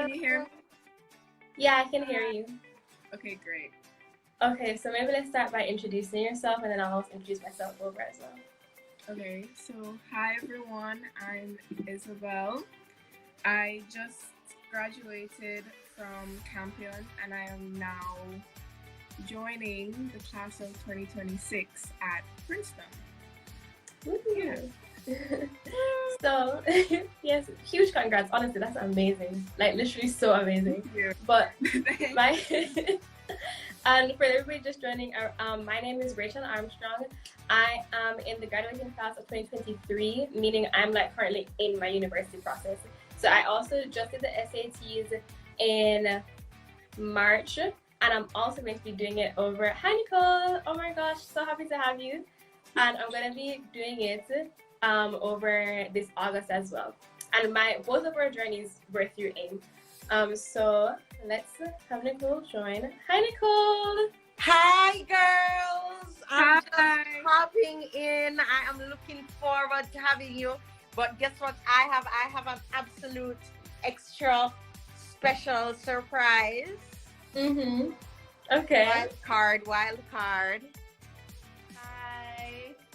can you hear me? Yeah, I can hear you. Okay, great. Okay, so maybe let's start by introducing yourself, and then I'll also introduce myself over as well. Okay, so hi everyone, I'm Isabel. I just graduated from Campion and I am now joining the class of 2026 at Princeton. Yeah. So, yes, huge congrats. Honestly, that's amazing. Like, literally so amazing. Yeah. But, and for everybody just joining, my name is Rachel Armstrong. I am in the graduating class of 2023, meaning I'm like currently in my university process. So I also just did the SATs in March, and I'm also going to be doing it over. Hi Nicole! Oh my gosh, so happy to have you. And I'm going to be doing it over this August as well. And both of our journeys were through AIM. So let's have Nicole join. Hi Nicole! Hi girls! I'm Hi. just popping in. I am looking forward to having you. But guess what? I have an absolute extra special surprise. Mm-hmm. Okay. Wild card.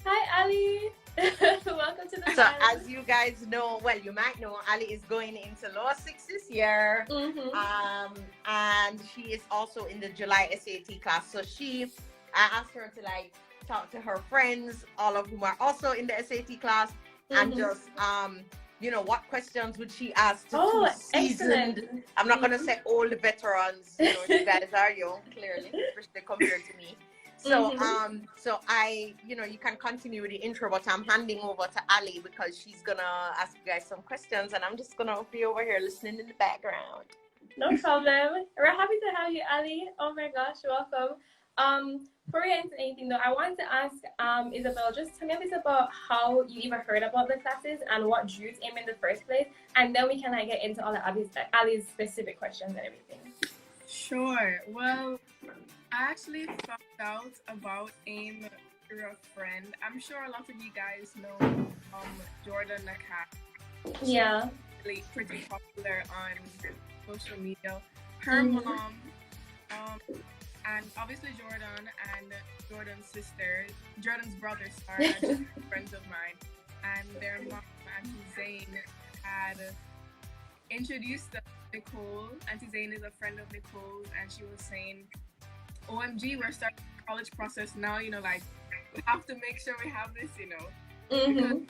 Hi Ali. Welcome to the So channel. as you guys know, well, you might know, Ali is going into law 6 this year. Mm-hmm. And she is also in the July SAT class. So I asked her to like talk to her friends, all of whom are also in the SAT class, and just what questions would she ask to two seasoned? Excellent. I'm not gonna say old veterans. You guys are young, clearly, especially compared to me. So so I, you can continue with the intro, but I'm handing over to Ali because she's gonna ask you guys some questions, and I'm just gonna be over here listening in the background. No problem. We're happy to have you, Ali. Oh my gosh, welcome. Before we get into anything though, I wanted to ask Isabel, just tell me a bit about how you even heard about the classes and what drew you to AIM in the first place, and then we can get into all the Ali's specific questions and everything. Sure. Well, I actually found out about AIM through a friend. I'm sure a lot of you guys know Jordan Nakat. Yeah. Really pretty popular on social media. Her mom, and obviously Jordan and Jordan's sister, Jordan's brother, are actually friends of mine, and their mom, Auntie Zane, had introduced them to Nicole. Auntie Zane is a friend of Nicole's, and she was saying, OMG, we're starting the college process now, we have to make sure we have this, because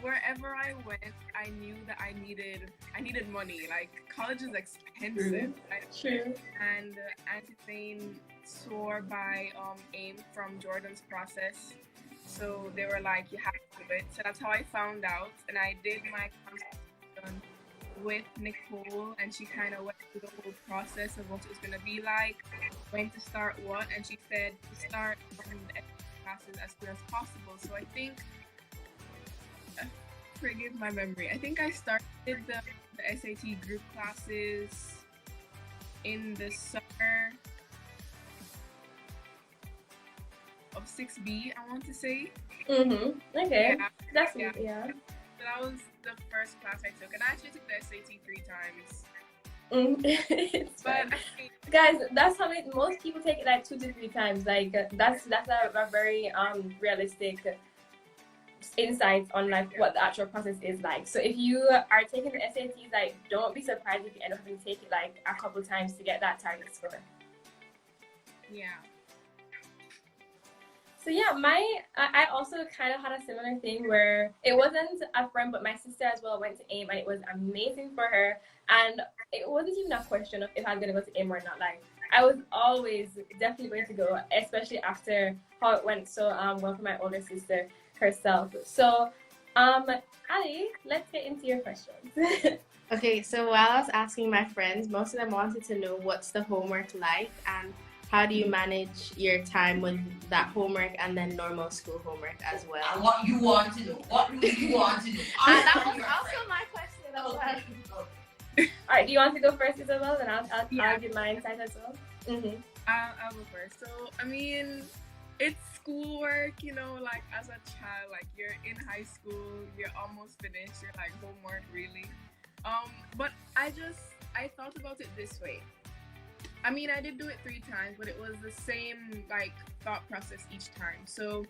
wherever I went, I knew that I needed money. Like, college is expensive. True. And Auntie Zane swore by AIM from Jordan's process. So they were like, you have to do it. So that's how I found out. And I did my consultation with Nicole, and she kind of went through the whole process of what it was going to be like, when to start what, and she said to start the classes as soon as possible. So I think, forgive my memory, I think I started the SAT group classes in the summer of 6B, I want to say. Okay. Yeah. That's yeah. Yeah. So that was the first class I took, and I actually took the SAT 3 times. But guys, that's how most people take it like 2 to 3 times. Like that's a very realistic insight on what the actual process is like. So if you are taking the SATs, don't be surprised if you end up having to take it a couple times to get that target score. Yeah. So yeah, I also kind of had a similar thing where it wasn't a friend, but my sister as well went to AIM, and it was amazing for her. And it wasn't even a question of if I was going to go to AIM or not. I was always definitely going to go, especially after how it went so well for my older sister herself. So, Ali, let's get into your questions. Okay, so while I was asking my friends, most of them wanted to know what's the homework like and how do you manage your time with that homework and then normal school homework as well? And what you want to know? What do you want to know? And that was also my question as well. All right, do you want to go first, Isabel? Then I'll give my insight as well. I'll go first. So, I mean, it's schoolwork, as a child, you're in high school, you're almost finished, you're homework, really. But I thought about it this way. I mean, I did do it 3 times, but it was the same like thought process each time. So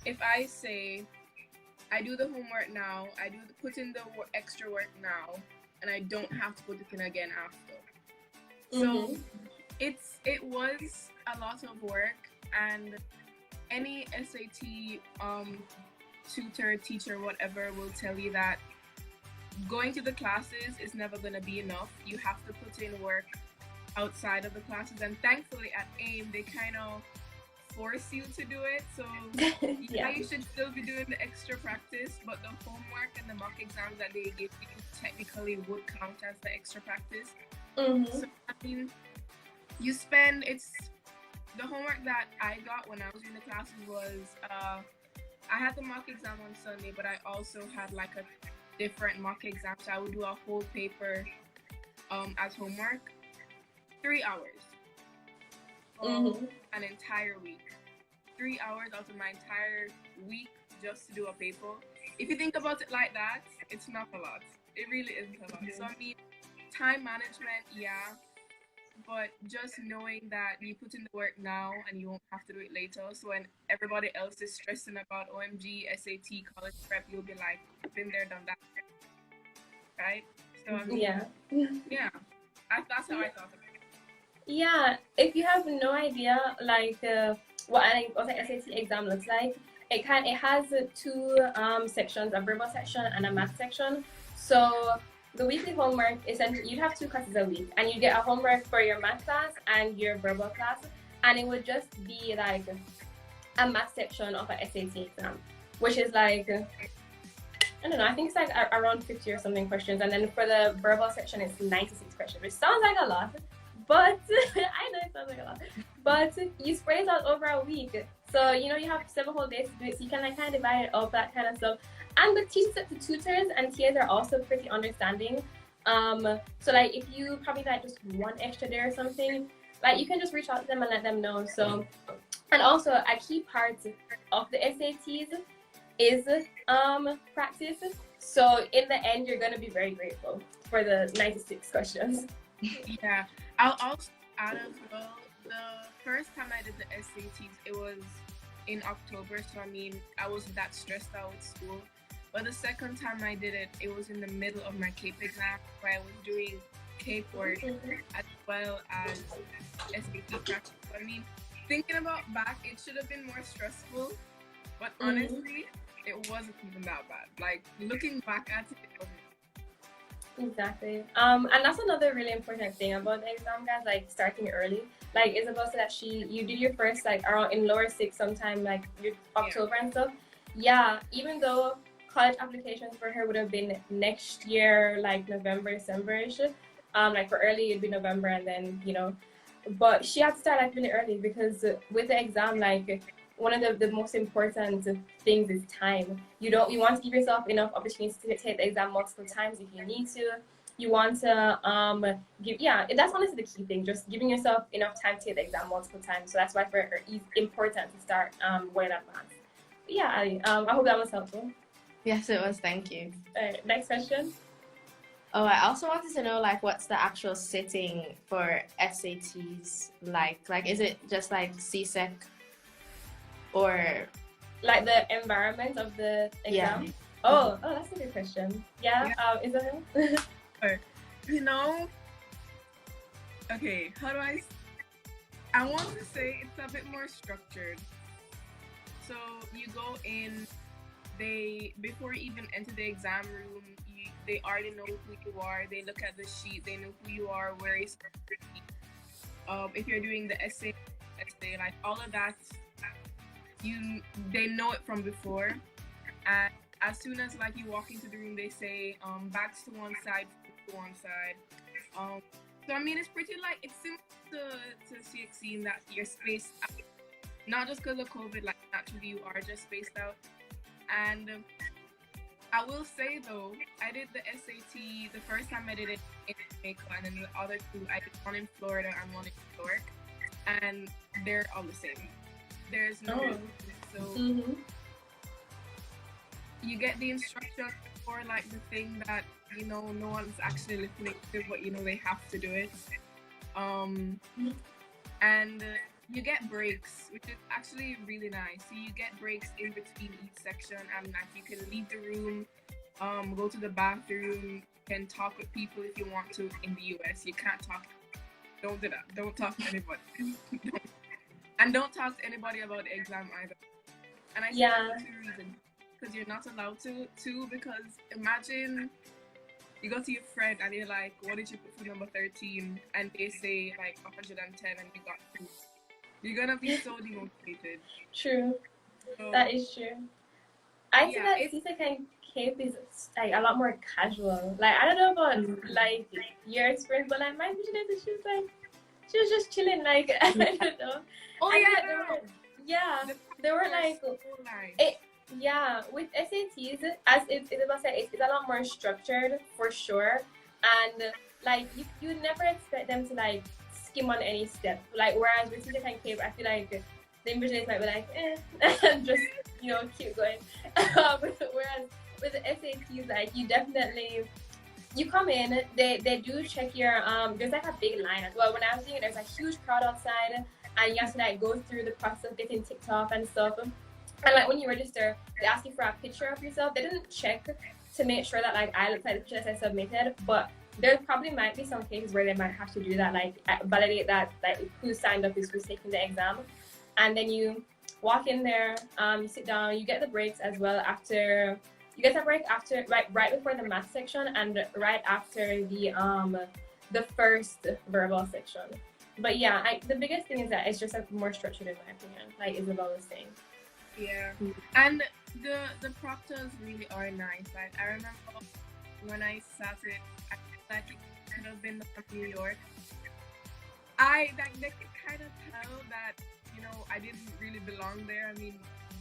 if I say I do the homework now, put in the extra work now, and I don't have to put it in again after. So it was a lot of work, and any SAT tutor, teacher, whatever will tell you that going to the classes is never going to be enough. You have to put in work outside of the classes, and thankfully at AIM they kind of force you to do it. So yeah, you should still be doing the extra practice, but the homework and the mock exams that they give you technically would count as the extra practice. So I mean, it's the homework that I got when I was in the classes was I had the mock exam on Sunday, but I also had like a different mock exam, so I would do a whole paper as homework. 3 hours. An entire week. 3 hours out of my entire week just to do a paper. If you think about it like that, it's not a lot. It really isn't a lot. So I mean, time management, yeah, but just knowing that you put in the work now and you won't have to do it later. So when everybody else is stressing about OMG, SAT, college prep, you'll be like, been there, done that, right? So I mean, yeah, that's how I thought of it. Yeah, if you have no idea like what an SAT exam looks like, it has 2 sections, a verbal section and a math section. So the weekly homework, essentially you'd have 2 classes a week, and you get a homework for your math class and your verbal class, and it would just be like a math section of a SAT exam, which is like, I don't know, I think it's like around 50 or something questions, and then for the verbal section it's 96 questions, which sounds like a lot. But I know it sounds like a lot, but you spread it out over a week. So, you know, you have 7 whole days to do it, so you can like kind of divide it up, that kind of stuff. And the tutors and TAs are also pretty understanding. So like if you probably like just 1 extra day or something, like you can just reach out to them and let them know. So, and also a key part of the SATs is practice. So in the end, you're gonna be very grateful for the 96 questions. Yeah, I'll also add as well, the first time I did the SATs, it was in October, so I mean, I wasn't that stressed out with school. But the second time I did it, it was in the middle of my CAPE exam, where I was doing CAPE work as well as SAT practice. I mean, thinking about back, it should have been more stressful, but honestly, it wasn't even that bad. Like, looking back at it, it wasn't. Exactly. And that's another really important thing about the exam, guys, like starting early. Like Isabel said that you did your first like around in lower 6 sometime, like your October and stuff. Yeah, even though college applications for her would have been next year, like November, December-ish. Like for early it'd be November, and then, you know, but she had to start like really early, because with the exam, like one of the most important things is time. You want to give yourself enough opportunities to take the exam multiple times if you need to. You want to that's honestly the key thing, just giving yourself enough time to take the exam multiple times. So that's why for her it's important to start well in advance. But yeah, I hope that was helpful. Yes, it was. Thank you. Next question. Oh, I also wanted to know, like, what's the actual sitting for SATs like? Like, is it just like CSEC, or like the environment of the exam? Yeah. Oh, that's a good question. Yeah. Isabel? You know, okay, how do I want to say it's a bit more structured. So you go in, before you even enter the exam room, they already know who you are. They look at the sheet, they know who you are, where you're supposed to be. If you're doing the essay, like all of that, they know it from before. And as soon as like you walk into the room, they say backs to one side, to one side. So I mean, it's pretty like, it's similar to CXC in that you're spaced out. Not just because of COVID, like naturally you are just spaced out. And I will say though, I did the SAT the first time I did it in Jamaica, and then the other 2 I did one in Florida and one in New York, and they're all the same. There's no so you get the instruction for like the thing that no one's actually listening to, but they have to do it. And you get breaks, which is actually really nice. So you get breaks in between each section, and like you can leave the room, go to the bathroom, can talk with people if you want to. In the US, you can't talk. Don't do that. Don't talk to anybody. And don't talk to anybody about the exam either. And I say that for 2 reasons. Because you're not allowed to. 2, because imagine you go to your friend and you're like, what did you put for number 13? And they say like 110 and you got 2. You're gonna be so demotivated. True. So, that is true. I think that CSEC and CAPE is like a lot more casual. Like, I don't know about like your experience, but like my invigilator, she was just chilling. Like, I don't know. Oh yeah, they were like, with SATs, as Isabel said, it's a lot more structured for sure, and like you never expect them to like skim on any step. Like, whereas with CSEC and CAPE, I feel like the invigilators might be like, and just keep going. Whereas with the SATs, like you come in, they do check your there's like a big line as well. When I was doing it, there's a huge crowd outside, and you have to like go through the process of getting ticked off and stuff. And like when you register, they ask you for a picture of yourself. They didn't check to make sure that like I looked like the picture that I submitted, but there probably might be some cases where they might have to do that, like validate that like who signed up is who's taking the exam. And then you walk in there, you sit down, you get the breaks as well after. You get a break after right before the math section and right after the first verbal section. But yeah, the biggest thing is that it's just like more structured in my opinion, like Isabel was saying. Yeah, and the proctors really are nice. Like I remember when I started, I feel like it could have been from New York. They could kind of tell that I didn't really belong there. I mean,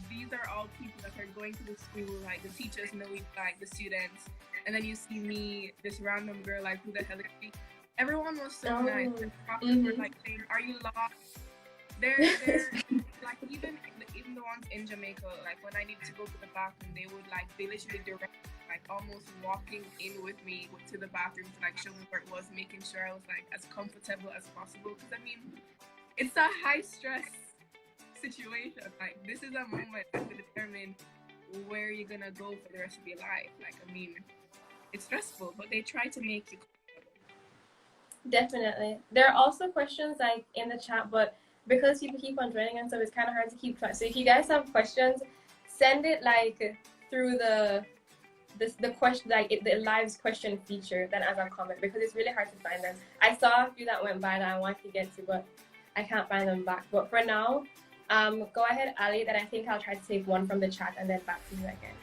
these are all people that are going to the school. Like the teachers know like the students, and then you see me, this random girl, like who the hell is she? Everyone was so nice. The proctors were like saying, "Are you lost?" They're like even the ones in Jamaica, like when I need to go to the bathroom, they literally direct like almost walking in with me to the bathroom to like show me where it was, making sure I was like as comfortable as possible. Because I mean, it's a high stress situation. Like this is a moment that will determine where you're gonna go for the rest of your life. Like I mean, it's stressful, but they try to make you comfortable. Definitely. There are also questions like in the chat, but because people keep on joining and stuff, it's kind of hard to keep track. So if you guys have questions, send it like through the question, like the live's question feature, then as a comment, because it's really hard to find them. I saw a few that went by that I wanted to get to, but I can't find them back. But for now, go ahead, Ali. Then I think I'll try to take one from the chat and then back to you again.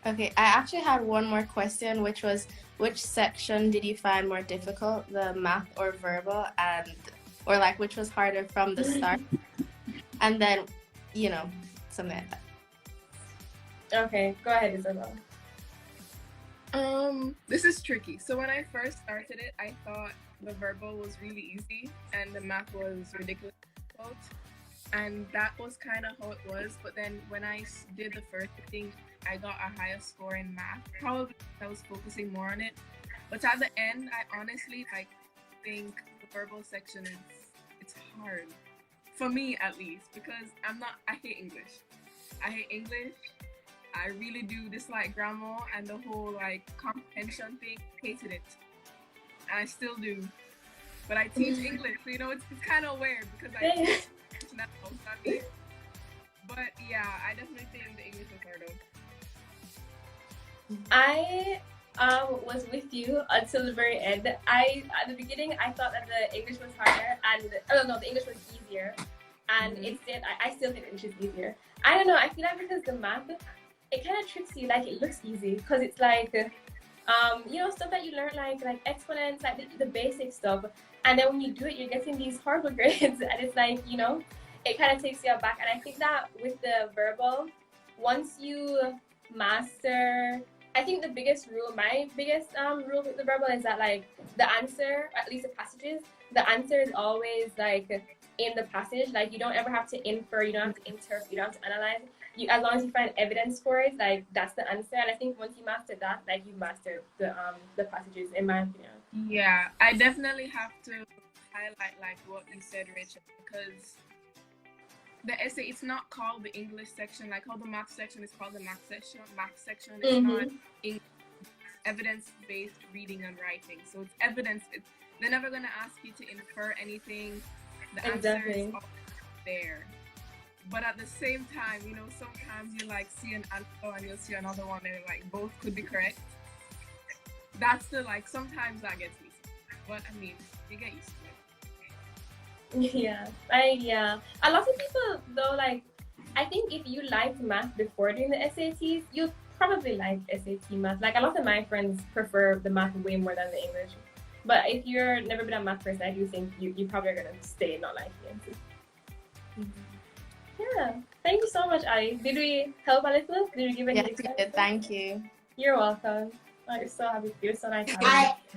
Okay, I actually had one more question, which was, which section did you find more difficult, the math or verbal, or like which was harder from the start, and then something like that. Okay, go ahead, Isabel. This is tricky. So when I first started it, I thought the verbal was really easy and the math was ridiculously difficult, and that was kind of how it was. But then when I did the first thing, I got a higher score in math. Probably because I was focusing more on it. But at the end, I honestly think the verbal section it's hard for me, at least, because I hate English. I really do dislike grammar and the whole like comprehension thing. Hated it, and I still do. But I teach English, so it's kind of weird because I teach now. But yeah, I definitely think the English was harder. I was with you until the very end. At the beginning I thought that the English was harder, and the English was easier, and instead I still think English is easier. I don't know. I feel like because the math, it kind of tricks you. Like it looks easy because it's like stuff that you learn like exponents, like the basic stuff, and then when you do it, you're getting these horrible grades, and it's like it kind of takes you aback. And I think that with the verbal, once you master, I think my biggest rule with the verbal is that like the answer, at least the passages, the answer is always like in the passage. Like you don't ever have to infer, you don't have to interpret, you don't have to analyze. as long as you find evidence for it, like that's the answer. And I think once you master that, like you master the passages, in my opinion. Yeah, I definitely have to highlight like what you said, Rachel, because the essay, it's not called the English section, like how the math section is called the math section. It's not evidence-based reading and writing. So it's evidence. They're never gonna ask you to infer anything. The answer is all there. But at the same time, you know, sometimes you like see an answer and you'll see another one and like both could be correct. That's the like, sometimes that gets me. But I mean, you get used to it. Yeah. A lot of people though, like, I think if you liked math before doing the SATs, you'll probably like SAT math. Like a lot of my friends prefer the math way more than the English. But if you're never been a math person, I do think you probably are gonna stay not liking it. Yeah. Thank you so much, Ali. Did we help a little? Did we give any Yes, thank you. You're welcome. Oh, you're so happy. You're so nice.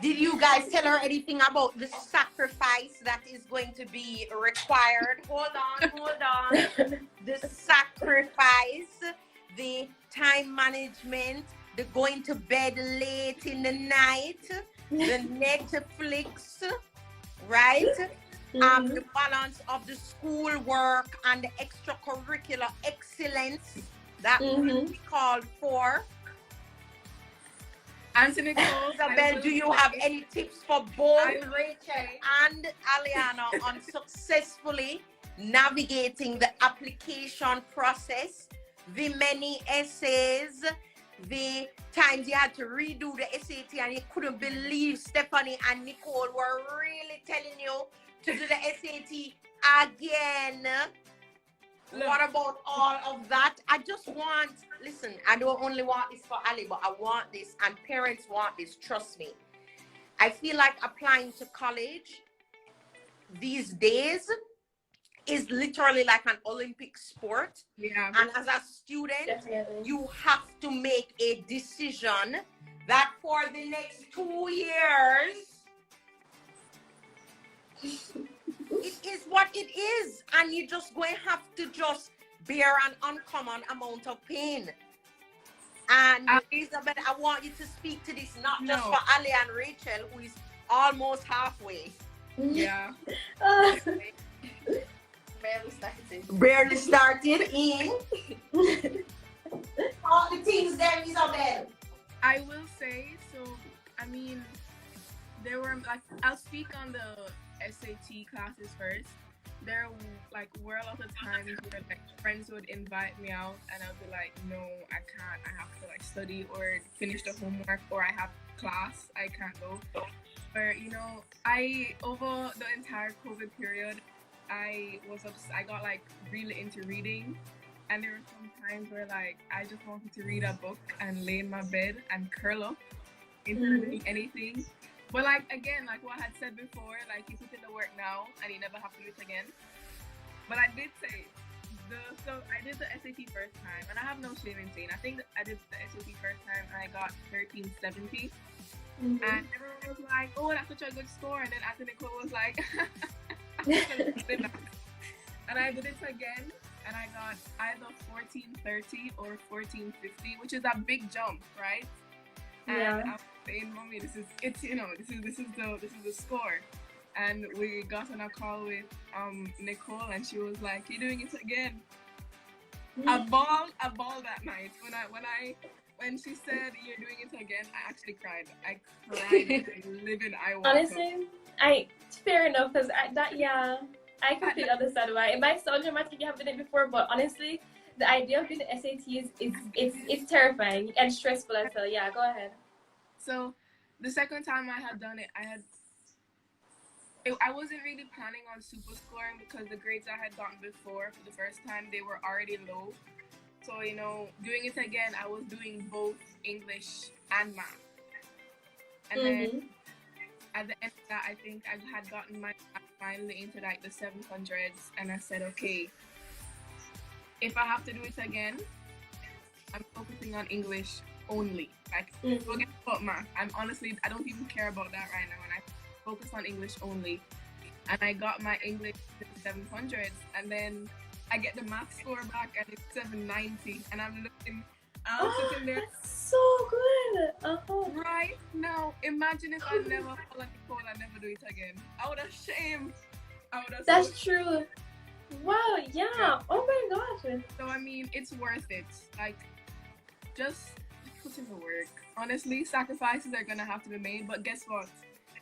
Did you guys tell her anything about the sacrifice that is going to be required? Hold on. The sacrifice, the time management, the going to bed late in the night, the Netflix, right? The balance of the school work and the extracurricular excellence that will be called for. Anthony Cole, Isabel, do you have any tips for both Rachel and Aliana on successfully navigating the application process, the many essays, the times you had to redo the SAT and you couldn't believe Stephanie and Nicole were really telling you to do the SAT again? What about all of that? I just want, listen, I don't only want this for Ali, but I want this, and parents want this, trust me. I feel like applying to college these days is literally like an Olympic sport. Yeah. And as a student, you have to make a decision that for the next 2 years, it is what it is, and you're just going to have to just bear an uncommon amount of pain. And Isabel, I want you to speak to this, not just for Ali and Rachel, who is almost halfway. Yeah. Barely started in. All the things there, Isabel. I will say, so, I mean, there were, like, I'll speak on the SAT classes first. There were a lot of times where like friends would invite me out and I'll be like, no, I can't, I have to like study or finish the homework, or I have class, I can't go. Or, you know, over the entire COVID period, I got like really into reading, and there were some times where like I just wanted to read a book and lay in my bed and curl up instead of doing anything. But like, again, like what I had said before, like you put in the work now and you never have to do it again. But I did say, so I did the SAT first time, and I have no shame in saying, I think I did the SAT first time and I got 1370. And everyone was like, oh, that's such a good score. And then Anthony Cole was like, and I did it again and I got either 1430 or 1450, which is a big jump, right? And I was saying, mommy, this is the score. And we got on a call with Nicole, and she was like, you're doing it again. I bawled that night when she said you're doing it again. I actually cried. I cried living. Honestly, fair enough, because I completely understand why. It might sound dramatic if you haven't done it before, but honestly, the idea of doing the SATs it's terrifying and stressful as well. Yeah, go ahead. So the second time I had done it, I wasn't really planning on super scoring because the grades I had gotten before for the first time, they were already low. So, you know, doing it again, I was doing both English and math. And then at the end of that, I think I had gotten my finally into like the 700s, and I said, okay, if I have to do it again, I'm focusing on English only. Like, forget about math. I don't even care about that right now, and I focus on English only. And I got my English to the 700s, and then I get the math score back and it's 790, and I'm sitting there. That's so good. Right now, imagine if I never fall at the pole and never do it again. I would have shame. That's true. Wow, yeah. Oh my gosh. So I mean, it's worth it. Like, just put in the work. Honestly, sacrifices are gonna have to be made. But guess what?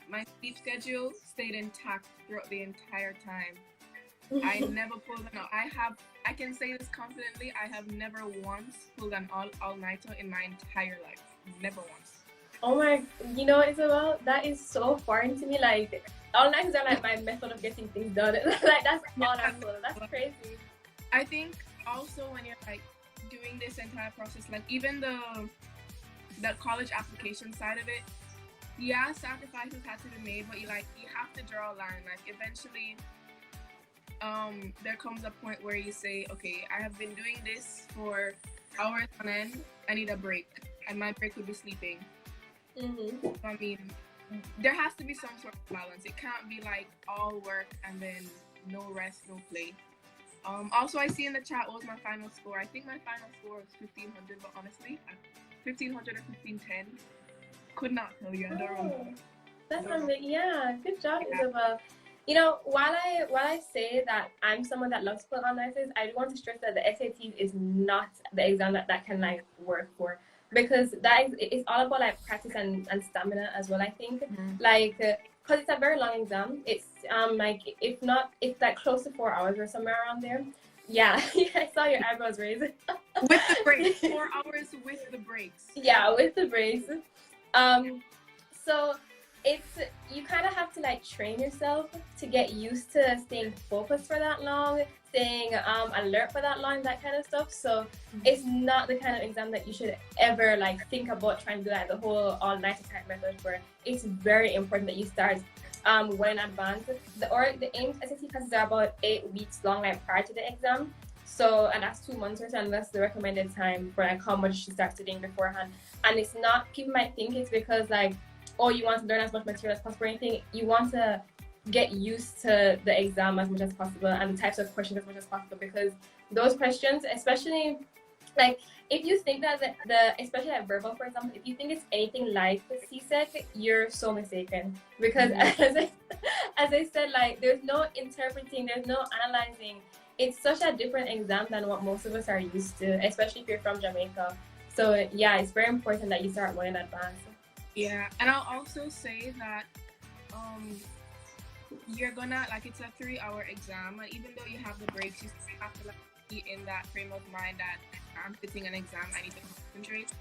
My sleep schedule stayed intact throughout the entire time. I never pulled an I can say this confidently, I have never once pulled an all-nighter in my entire life. Never once. Oh my, Isabel, that is so foreign to me. Like, all-nighters are like my method of getting things done. Like, that's all I'm doing. That's crazy. I think also when you're like doing this entire process, like even the college application side of it, yeah, sacrifices had to be made, but you have to draw a line. Like eventually, there comes a point where you say, okay, I have been doing this for hours on end. I need a break, and my break would be sleeping. Mm-hmm. I mean, there has to be some sort of balance. It can't be like all work and then no rest, no play. Also, I see in the chat, what was my final score? I think my final score was 1500, but honestly, 1500 or 1510, could not tell you. I don't remember. That's amazing. Yeah, good job, Isabel. While I say that I'm someone that loves to put on nighters, I do want to stress that the SAT is not the exam that can like work for, because it's all about like practice and stamina as well. I think like because it's a very long exam. It's like it's like close to 4 hours or somewhere around there. Yeah, I saw your eyebrows raise. With the breaks, 4 hours with the breaks. Yeah, with the breaks. So you kind of have to like train yourself to get used to staying focused for that long, staying alert for that long, that kind of stuff. So it's not the kind of exam that you should ever like think about trying to do like the whole all-nighter type method for. It's very important that you start well in advance. The AIMS SAT classes are about 8 weeks long, like prior to the exam. So, and that's 2 months or so, and that's the recommended time for like how much you should start studying beforehand. And it's not, people might think it's because like, oh, you want to learn as much material as possible or anything. You want to get used to the exam as much as possible and the types of questions as much as possible, because those questions, especially like if you think that especially like verbal, for example, if you think it's anything like the CSEC, you're so mistaken, because as I said, like there's no interpreting, there's no analyzing. It's such a different exam than what most of us are used to, especially if you're from Jamaica. So yeah, it's very important that you start well in advance. Yeah, and I'll also say that you're gonna, like, it's a 3-hour exam, and even though you have the breaks, you still have to like be in that frame of mind that I'm sitting an exam, I need to concentrate.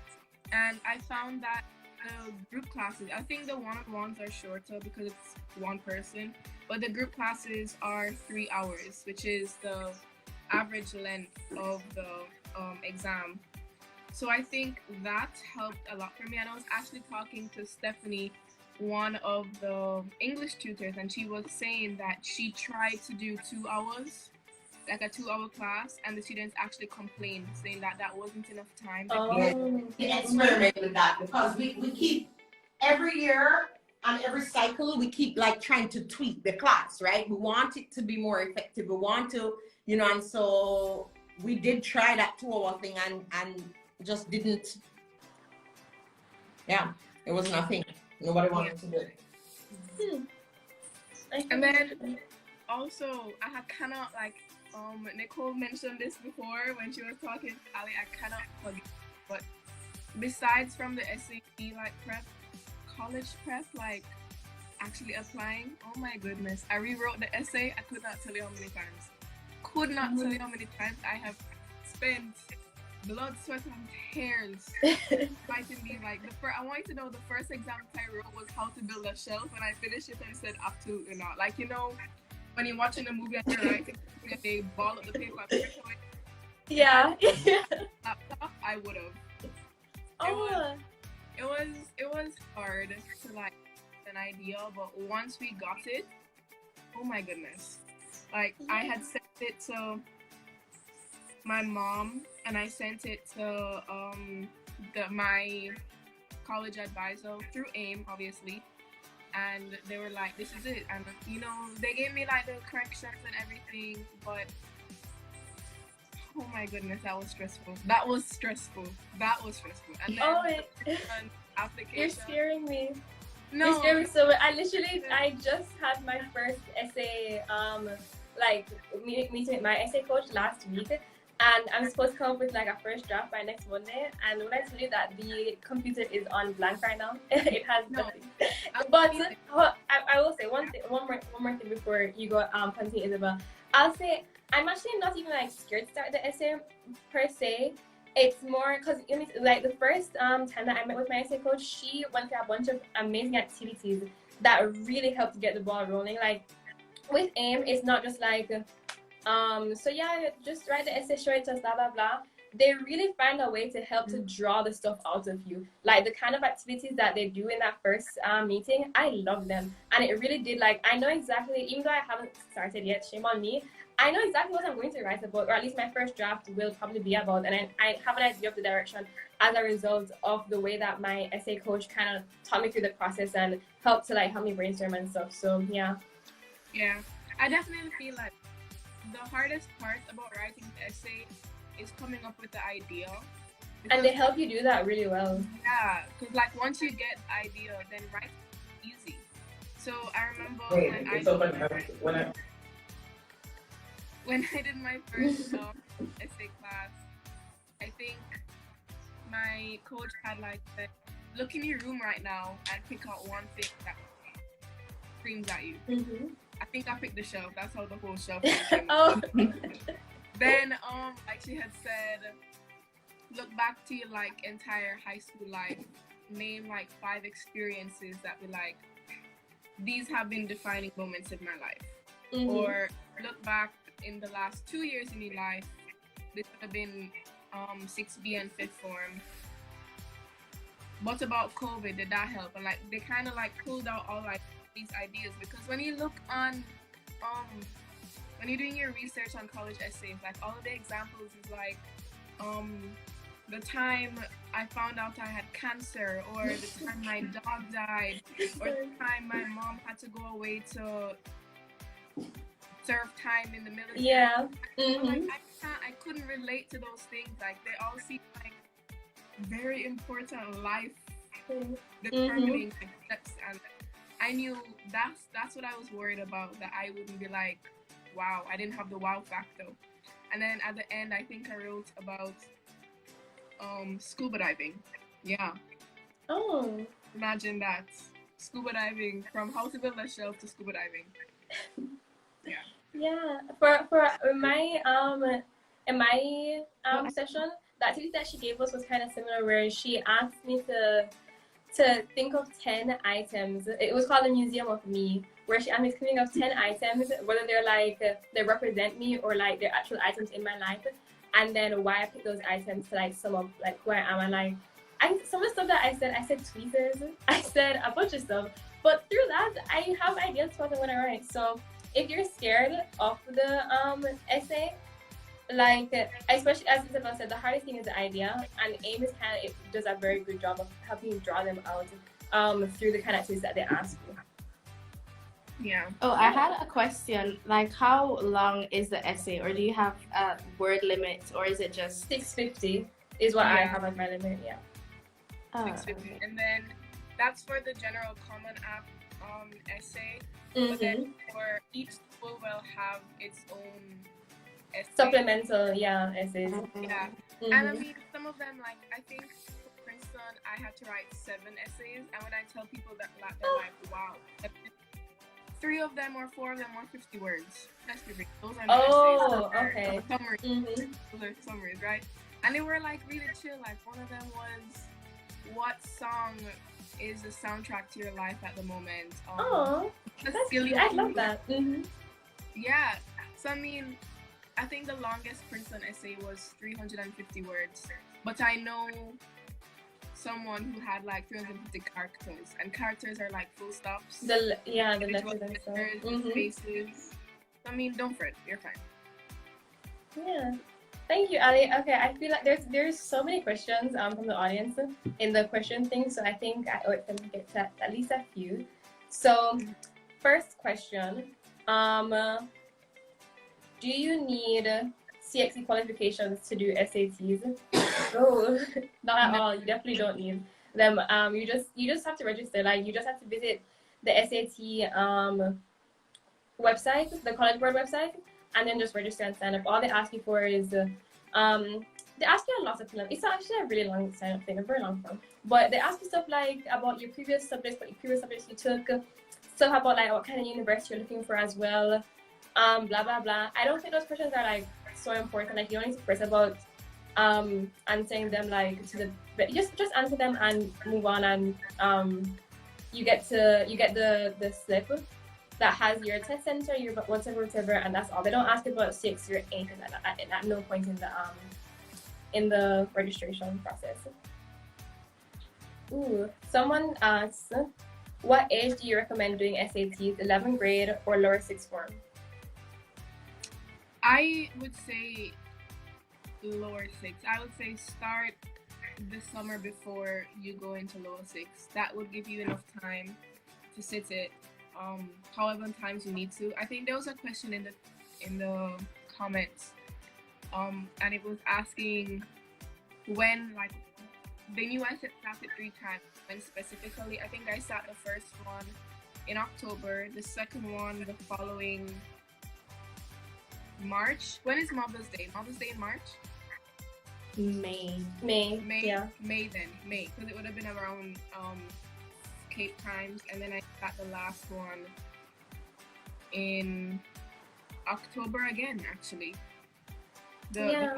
And I found that the group classes, I think the one-on-ones are shorter because it's one person, but the group classes are 3 hours, which is the average length of the exam. So I think that helped a lot for me. And I was actually talking to Stephanie, one of the English tutors, and she was saying that she tried to do 2 hours, like a 2-hour class, and the students actually complained, saying that that wasn't enough time. We experiment with that because we keep every year and every cycle, we keep like trying to tweak the class, right? We want it to be more effective. We want to, and so we did try that 2-hour thing and just didn't, it was nothing. Nobody wanted to do it. And then also I had kind of like Nicole mentioned this before when she was talking to Ali, I cannot forget, but besides from the SAT like prep, college prep, like actually applying, oh my goodness, I rewrote the essay. I could not tell you how many times I have spent blood, sweat, and tears writing these. Like I want you to know the first exam I wrote was how to build a shelf, and I finished it and it said absolutely not. Like, when you're watching a movie and you're writing, they ball up the paper and push away. Yeah. Laptop, I would have. It was hard to like an idea, but once we got it, oh my goodness. Like I had sent it to my mom, and I sent it to my college advisor through AIM, obviously, and they were like, this is it. And they gave me like the corrections and everything, but Oh my goodness, that was stressful. That was stressful. And then Oh, an application. you're scaring me. No, You're scaring me so much. I just had my first essay, like meeting with my essay coach last week, and I'm supposed to come up with like a first draft by next Monday. And when I tell you that the computer is on blank right now, it has nothing. But I will say one more thing before you go continue, Isabel. I'll say I'm actually not even like scared to start the essay per se. It's more because like the first time that I met with my essay coach, she went through a bunch of amazing activities that really helped to get the ball rolling. Like with AIM, it's not just like so yeah, just write the essay, show it to us, blah blah blah. They really find a way to help to draw the stuff out of you. Like the kind of activities that they do in that first meeting, I love them, and it really did. Like I know exactly, even though I haven't started yet, shame on me. I know exactly what I'm going to write about, or at least my first draft will probably be about, and I have an idea of the direction as a result of the way that my essay coach kind of taught me through the process and helped to like help me brainstorm and stuff. So yeah. Yeah, I definitely feel like the hardest part about writing the essay is coming up with the idea. And they help you do that really well. Yeah, because like once you get the idea, then writing is easy. So I remember when I did my first essay class, I think my coach had like said, look in your room right now and pick out one thing that screams at you. Mm-hmm. I think I picked the shelf. That's how the whole shelf was. Oh. Then like she had said, look back to your like entire high school life, name like 5 experiences that were like, these have been defining moments in my life. Mm-hmm. Or look back in the last 2 years in your life, this would have been 6B and 5th form. What about COVID? Did that help? And like they kind of like pulled out all like these ideas, because when you look on when you're doing your research on college essays, like all of the examples is like the time I found out I had cancer, or the time my dog died, or the time my mom had to go away to serve time in the military. Yeah. Mm-hmm. Like, I couldn't relate to those things. Like they all seem like very important life determining steps, and I knew that's what I was worried about, that I wouldn't be like, wow, I didn't have the wow factor. And then at the end, I think I wrote about scuba diving. Yeah. Oh. Imagine that. Scuba diving, from how to build a shelf to scuba diving. Yeah. Yeah. For my in my session, the activity that she gave us was kind of similar, where she asked me to think of 10 items. It was called the Museum of Me, where she asked me to think of 10 items, whether they're like they represent me or like they're actual items in my life, and then why I picked those items to like sum up like who I am. And like some of the stuff that I said tweezers, I said a bunch of stuff, but through that I have ideas for what I'm gonna write. So if you're scared of the essay, like especially as Isabel said, the hardest thing is the idea, and AIM is it does a very good job of helping you draw them out through the kind of activities that they ask you. Yeah. Oh, I had a question. Like, how long is the essay, or do you have a word limit, or is it just 650 is what I have as my limit? Yeah. 650, okay. and then that's for the general common app essay. Mm-hmm. But then for each school will have its own essay. Supplemental, essays. Yeah. Mm-hmm. And I mean, some of them, like, I think for Princeton, I had to write 7 essays. And when I tell people that, they're like, wow. 3 of them or 4 of them were 50 words. Let's be real. Those are not essays. Those are okay. Summaries. Mm-hmm. Those are summaries, right? And they were, like, really chill. Like, one of them was, what song is the soundtrack to your life at the moment? Oh, that's cute. I love that. Mm-hmm. Yeah. So, I mean, I think the longest Princeton essay was 350 words. But I know someone who had like 350 characters, and characters are like full stops. The letters and stuff. Mm-hmm. Spaces. I mean, don't fret, you're fine. Yeah. Thank you, Ali. Okay, I feel like there's so many questions from the audience in the question thing, so I think I owe it to get to at least a few. So, first question, do you need CXE qualifications to do SATs. Oh, not at all. You definitely don't need them. You just have to register. Like you just have to visit the SAT website, the College Board website, and then just register and sign up. All they ask you for is they ask you a lot of things. It's actually a really long sign up thing, a very long form. But they ask you stuff like about your previous subjects, what your previous subjects you took, stuff about like what kind of university you're looking for as well, blah blah blah. I don't think those questions are like so important. Like you don't need to press about answering them like to the, but just answer them and move on, and you get the slip that has your test center, your whatever, and that's all. They don't ask about 6 or anything like that at no point in the registration process. Ooh, someone asks, what age do you recommend doing SATs, 11th grade or lower sixth form? I would say lower six. I would say start the summer before you go into lower six. That would give you enough time to sit it however many times you need to. I think there was a question in the comments and it was asking when, like, they knew I sat it 3 times, when specifically. I think I sat the first one in October, the second one the following March. When is Mother's Day? Mother's Day in March? May. Yeah. May, because it would have been around Cape times, and then I got the last one in October again, actually. Yeah.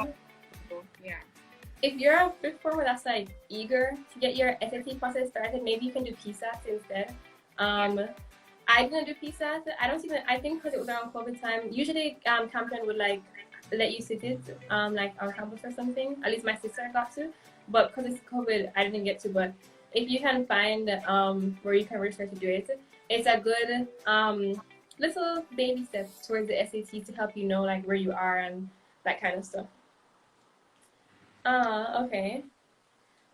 If you're a fifth former that's like eager to get your SAT process started, maybe you can do PSAT instead. I didn't do PSAT. I think because it was around COVID time. Usually Camden would like let you sit it like on campus or something. At least my sister got to, but because it's COVID, I didn't get to. But if you can find where you can register to do it, it's a good little baby step towards the SAT to help you know like where you are and that kind of stuff. Okay.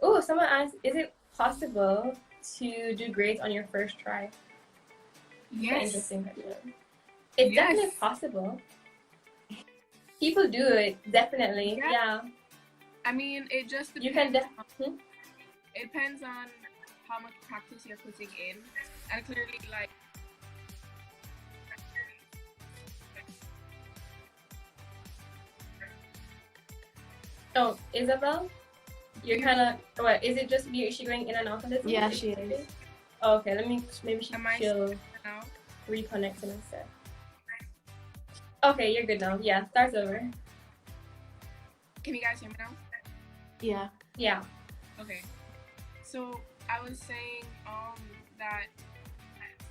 Oh, someone asked, is it possible to do grades on your first try? Yes. Interesting question. It's definitely possible. People do it, definitely. Yeah. I mean, it just depends. You can It depends on how much practice you're putting in, and clearly, like. Oh, Isabel, you're kind of. What is it? Just you? Is she going in and out of this? Yeah, she is. Oh, okay, maybe she'll now? reconnect and instead. Okay, you're good now. Yeah, starts over. Can you guys hear me now? Yeah. Yeah. Okay. So I was saying that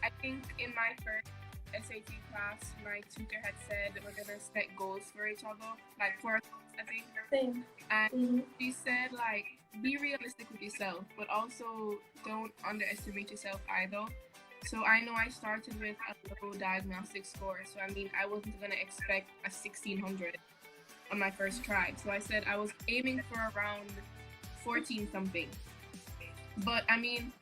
I think in my first SAT class, my tutor had said that we're gonna set goals for each other, like for us, I think. Same. And she said like be realistic with yourself, but also don't underestimate yourself either. So I know I started with a low diagnostic score, so I mean I wasn't gonna expect a 1600 on my first try. So I said I was aiming for around 14 something. But I mean,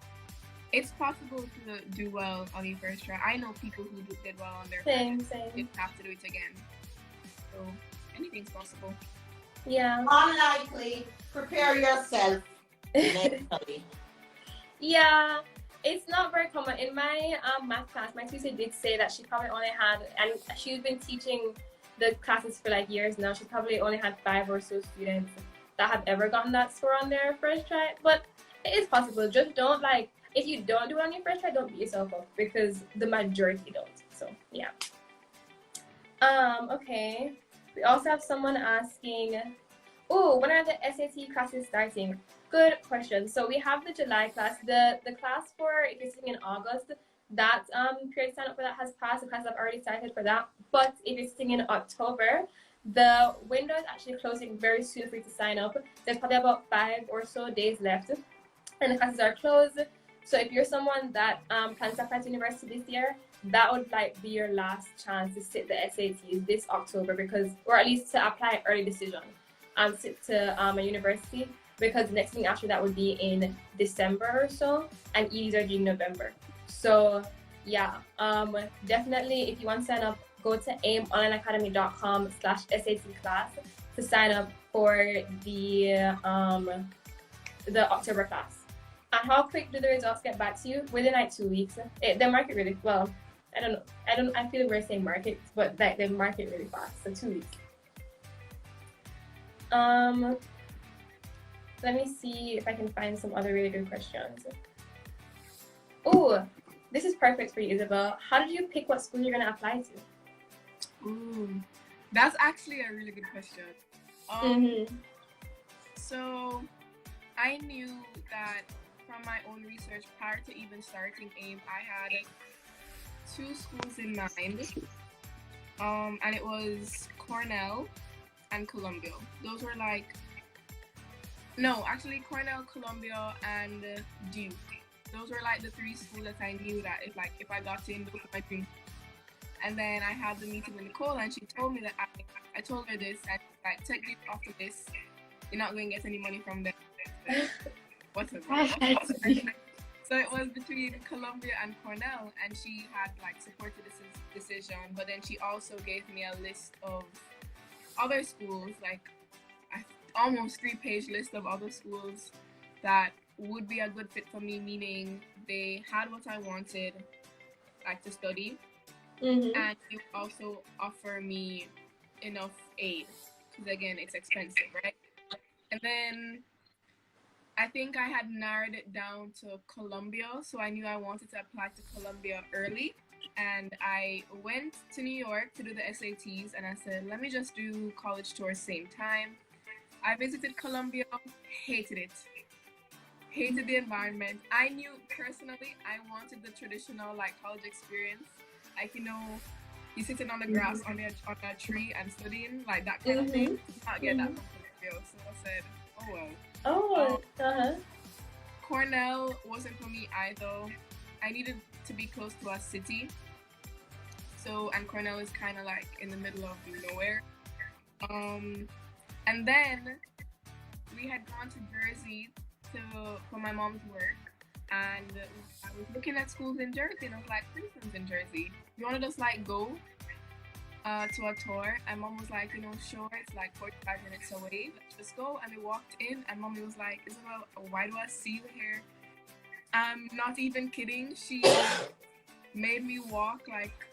it's possible to do well on your first try. I know people who did well on their Same. They have to do it again. So anything's possible. Yeah. Unlikely. Prepare yourself mentally. Yeah. It's not very common. In my math class, my teacher did say that she probably only had, and she's been teaching the classes for like years now, she probably only had 5 or so students that have ever gotten that score on their first try. But it is possible. Just don't like, if you don't do it on your first try, don't beat yourself up because the majority don't. So yeah. Okay. We also have someone asking, oh, when are the SAT classes starting? Good question. So we have the July class. The class for if you're sitting in August, that period sign up for that has passed. The classes have already started for that. But if you're sitting in October, the window is actually closing very soon for you to sign up. There's probably about 5 or so days left, and the classes are closed. So if you're someone that plans to apply to university this year, that would like be your last chance to sit the SATs this October, because, or at least to apply early decision, sit to a university, because the next thing after that would be in December or so, and EDs are due in November. So yeah, definitely if you want to sign up go to aimonlineacademy.com/SAT class to sign up for the October class. And how quick do the results get back to you? Within like 2 weeks. They market really well. I don't know. I feel we're saying market, but like they market really fast. So 2 weeks. Let me see if I can find some other really good questions. Oh, this is perfect for you, Isabel. How did you pick what school you're gonna apply to? Ooh, that's actually a really good question. So I knew that from my own research prior to even starting AIM, I had 2 schools in mind. And it was Cornell and Columbia. Those were like, no, actually Cornell, Columbia, and Duke. Those were like the 3 schools that I knew that if I got in, those were my dreams. And then I had the meeting with Nicole, and she told me that I told her this, and like, technically after this, you're not going to get any money from them. Whatever. So it was between Columbia and Cornell, and she had like supported this decision, but then she also gave me a list of other schools, like almost 3-page list of other schools that would be a good fit for me, meaning they had what I wanted, like to study, and they also offer me enough aid, because again, it's expensive, right? And then I think I had narrowed it down to Columbia, so I knew I wanted to apply to Columbia early, and I went to New York to do the SATs, and I said, let me just do college tours same time. I visited Columbia, hated it. Hated the environment. I knew personally I wanted the traditional like college experience, like you sitting on the grass on a tree and studying, like that kind of thing. Not get that from Columbia, so I said, oh well. Cornell wasn't for me either. I needed to be close to a city, and Cornell is kind of like in the middle of nowhere. And then we had gone to Jersey for my mom's work, and I was looking at schools in Jersey, and I was like, Princeton's in Jersey. You want to just like go to a tour? And Mom was like, sure, it's like 45 minutes away. Let's just go. And we walked in, and Mommy was like, Isabel, why do I see you here? I'm not even kidding. She made me walk like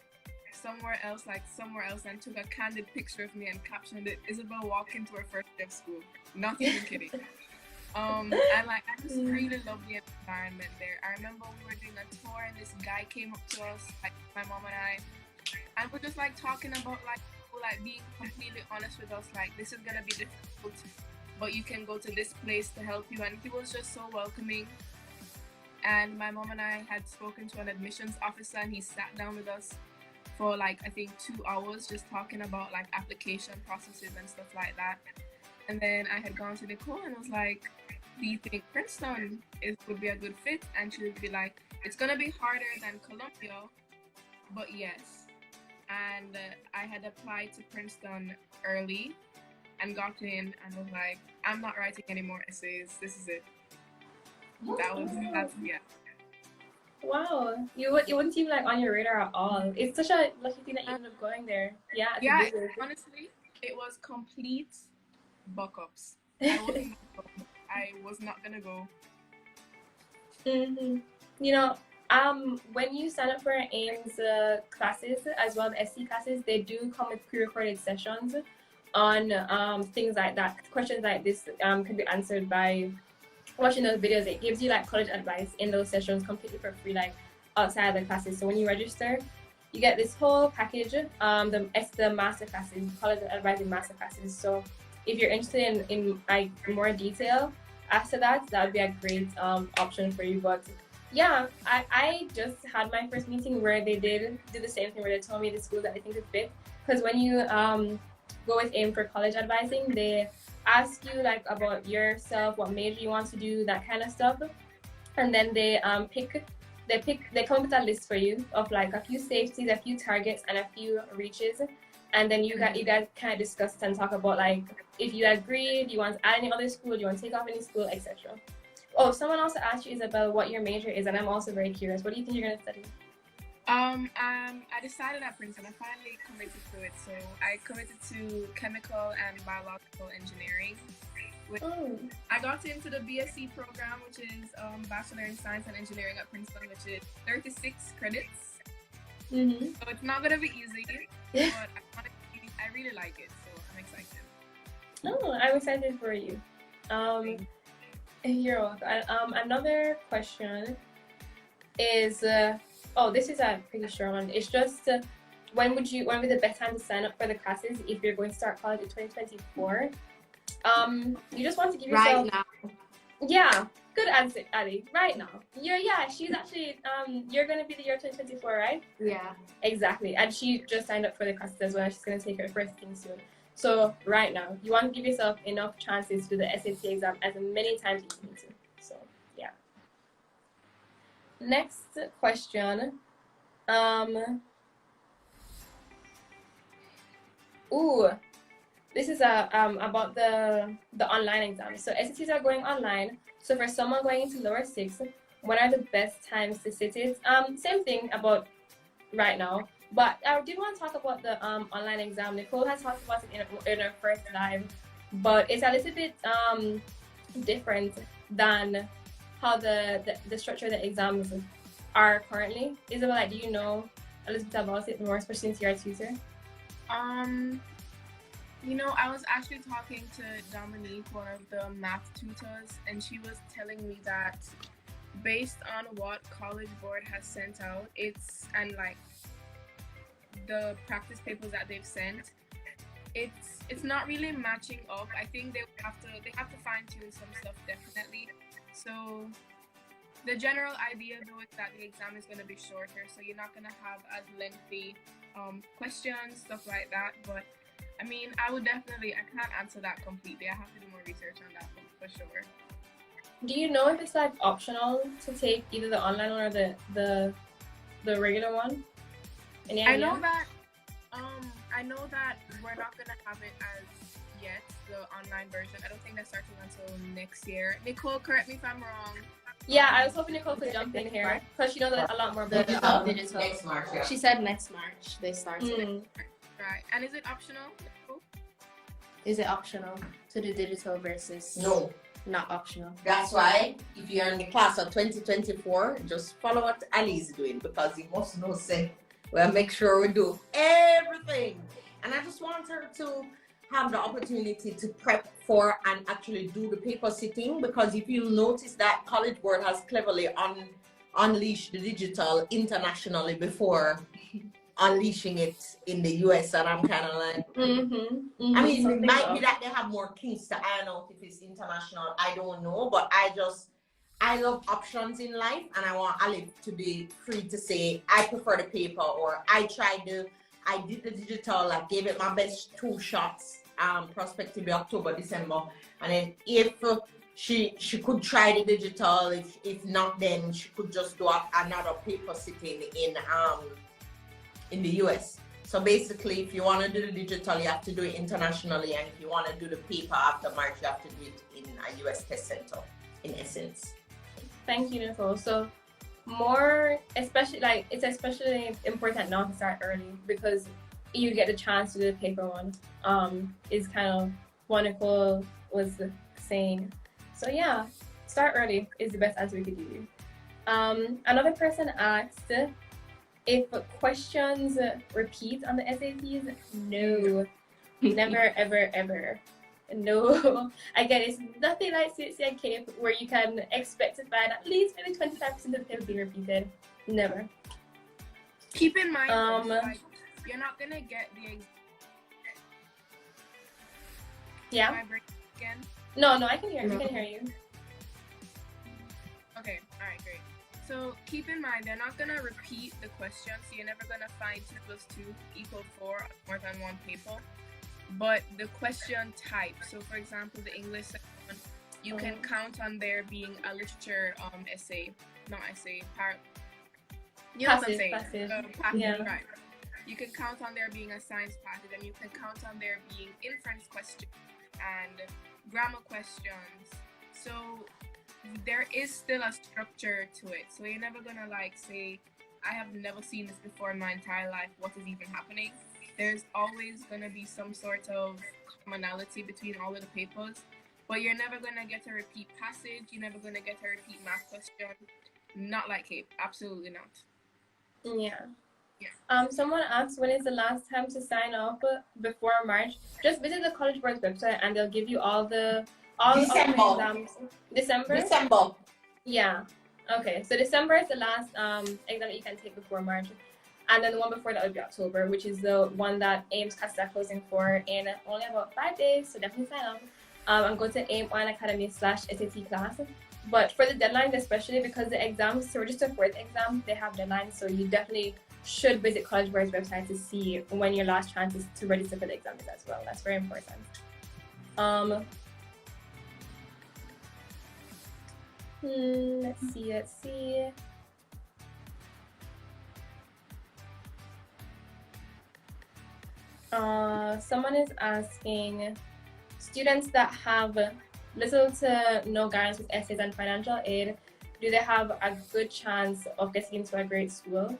somewhere else, and took a candid picture of me and captioned it, Isabel walking to her first day of school. Not even kidding. And like I just really love the environment there. I remember we were doing a tour, and this guy came up to us, like my mom and I, and we're just like talking about like being completely honest with us, like this is gonna be difficult, but you can go to this place to help you. And he was just so welcoming. And my mom and I had spoken to an admissions officer, and he sat down with us for like I think 2 hours just talking about like application processes and stuff like that. And then I had gone to Nicole and was like, do you think Princeton would be a good fit? And she would be like, it's gonna be harder than Columbia, but yes. And I had applied to Princeton early and got in, and was like, I'm not writing any more essays. This is it. That's yeah. Wow, you wouldn't seem like on your radar at all. It's such a lucky thing that you ended up going there. Yeah. Yeah, honestly, it was complete buck-ups. I was not gonna go. When you sign up for AIMS classes as well as SC classes, they do come with pre-recorded sessions on things like that. Questions like this can be answered by watching those videos. It gives you like college advice in those sessions completely for free, like outside of the classes. So when you register, you get this whole package, the master classes, college advising master classes. So if you're interested in like more detail after that would be a great option for you. But yeah, I just had my first meeting where they did the same thing, where they told me the school that I think is fit. Because when you go with AIM for college advising, they ask you like about yourself, what major you want to do, that kind of stuff, and then they come up with a list for you of like a few safeties, a few targets, and a few reaches, and then you guys kind of discuss and talk about like if you agree, do you want to add any other school, do you want to take off any school, etc. Oh, someone also asked you, Isabel, what your major is, and I'm also very curious. What do you think you're going to study? I decided at Princeton. I finally committed to it. So I committed to chemical and biological engineering. Oh. I got into the BSc program, which is Bachelor in Science and Engineering at Princeton, which is 36 credits. Mm-hmm. So it's not gonna be easy, but I really like it, so I'm excited. Oh, I'm excited for you. You're welcome. Another question is, this is a pretty short one. It's just, when would be the best time to sign up for the classes if you're going to start college in 2024? You just want to give yourself... Right now. Yeah, good answer, Ali. Right now. She's actually, you're going to be the year 2024, right? Yeah. Exactly. And she just signed up for the classes as well. She's going to take her first thing soon. So right now, you want to give yourself enough chances to do the SAT exam as many times as you need to. So, yeah. Next question. This is about the online exams. So SATs are going online. So for someone going into lower six, when are the best times to sit it? Same thing about right now. But I did want to talk about the online exam. Nicole has talked about it in her first live, but it's a little bit different than how the structure of the exams are currently. Isabel, do you know a little bit about it more, especially since you're a tutor? I was actually talking to Dominique, one of the math tutors, and she was telling me that based on what College Board has sent out, the practice papers that they've sent, it's not really matching up. I think they have to fine tune some stuff definitely. So the general idea though is that the exam is going to be shorter, so you're not going to have as lengthy questions, stuff like that. But I mean, I can't answer that completely. I have to do more research on that for sure. Do you know if it's like optional to take either the online one or the regular one? Any idea? I know that we're not gonna have it as yet, the online version. I don't think that's starting until next year. Nicole, correct me if I'm wrong. Yeah, I was hoping Nicole could jump in here because she knows a lot more about digital. Next March, yeah. She said next March they started. Right. And is it optional? Is it optional to do digital versus No, not optional? that's why if you're in the class of 2024, just follow what Ali is doing, because you must know say we'll make sure we do everything. And I just want her to have the opportunity to prep for and actually do the paper sitting, because if you notice that College Board has cleverly unleashed the digital internationally before unleashing it in the US, and I'm kind of like, I mean, it might be that they have more kinks to iron out if it's international. I don't know, but I love options in life, and I want Ali to be free to say, I prefer the paper, or I did the digital, I gave it my best 2 shots, prospectively October, December, and then if she could try the digital, if not, then she could just do another paper sitting in the US. So basically, if you want to do the digital, you have to do it internationally, and if you want to do the paper after March, you have to do it in a US test center, in essence. Thank you, Nicole. So it's especially important now to start early, because you get the chance to do the paper one. Is kind of what Nicole was saying. So yeah, start early is the best answer we could give you. Another person asked if questions repeat on the SATs. No, never, ever, ever. No. Again, it's nothing like CSC and CAPE where you can expect to find at least maybe 25% of the paper being repeated. Never. Keep in mind, you're not gonna get the yeah. Again? No, I can hear you. I can hear you. Okay, alright, great. So keep in mind, they're not gonna repeat the question, so you're never gonna find 2 plus 2 equal 4 on more than one paper. But the question type, so for example, the English section, you can count on there being a literature essay, not essay, you know what I'm saying? Passive. Passive, Yeah. right. You can count on there being a science passage, and you can count on there being inference questions and grammar questions. So there is still a structure to it. So you're never gonna say I have never seen this before in my entire life. What is even happening? There's always going to be some sort of commonality between all of the papers, but you're never going to get a repeat passage. You're never going to get a repeat math question. Not like CAPE. Absolutely not. Yeah. Yeah. Someone asked, when is the last time to sign up before March? Just visit the College Board's website and they'll give you all the December. exams. December? December. Yeah. Okay. So December is the last exam that you can take before March. And then the one before that would be October, which is the one that AIM's classes are closing for in only about 5 days. So definitely sign up. And go to AIM.Academy/SAT class. But for the deadlines, especially because the exams, to register for the exam, they have deadlines. So you definitely should visit College Board's website to see when your last chance is to register for the exam is as well. That's very important. Let's see. Someone is asking, students that have little to no guidance with essays and financial aid, do they have a good chance of getting into a great school?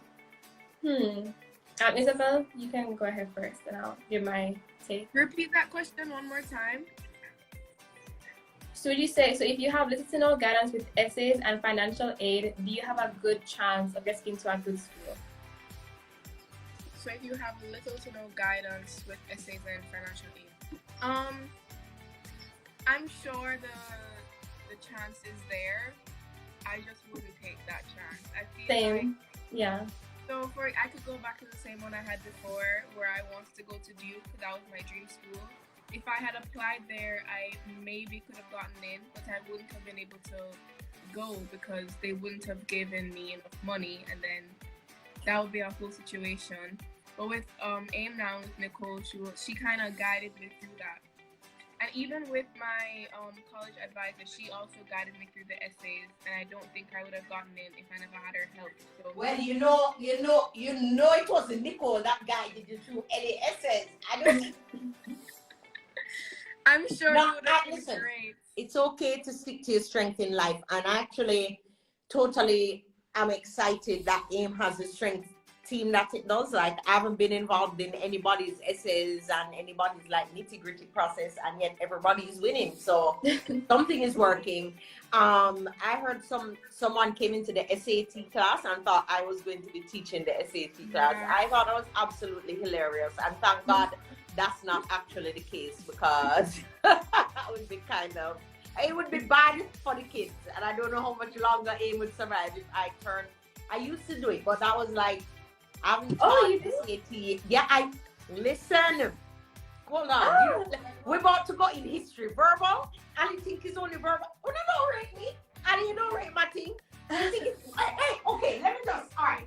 Isabel, you can go ahead first and I'll give my take. Repeat that question one more time. So would you say, so if you have little to no guidance with essays and financial aid, do you have a good chance of getting into a good school? So if you have little to no guidance with essays and financial aid, I'm sure the chance is there. I just wouldn't take that chance. I feel Same. like, Yeah. so I could go back to the same one I had before, where I wanted to go to Duke. That was my dream school. If I had applied there, I maybe could have gotten in, but I wouldn't have been able to go because they wouldn't have given me enough money, and then that would be a whole situation. But with AIM now with Nicole, she kind of guided me through that. And even with my college advisor, she also guided me through the essays, and I don't think I would have gotten in if I never had her help. So, Well, you know, it wasn't Nicole that guided you through any essays. I don't. I'm sure No, you would have been listen. great. It's okay to stick to your strength in life, and actually, totally, I'm excited that AIM has a strength team that it does. Like, I haven't been involved in anybody's essays and anybody's like nitty-gritty process, and yet everybody's winning. So something is working. I heard someone came into the SAT class and thought I was going to be teaching the SAT class. Yeah. I thought it was absolutely hilarious, and thank God that's not actually the case, because that would be it would be bad for the kids, and I don't know how much longer AIM would survive if I used to do it, but that was like, I haven't taught SAT. Yeah, listen. Hold on. We're about to go in history. Verbal. And you think it's only verbal. Oh, no, don't rate me. And you don't rate my thing. You think it's, hey, okay, let me just, all right.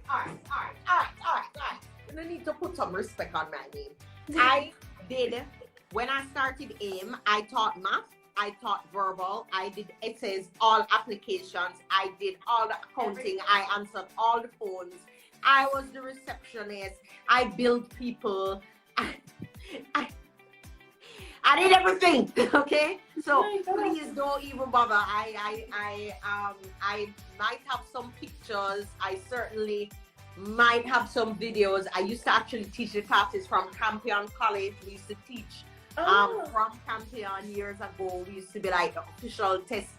You don't need to put some respect on my name. I did, when I started AIM, I taught math. I taught verbal. I did essays, all applications. I did all the accounting. I answered all the phones. I was the receptionist. I billed people. I did everything. Okay, so please don't even bother. I might have some pictures. I certainly might have some videos. I used to actually teach the classes from Campion College. We used to teach from Campion years ago. We used to be like the official test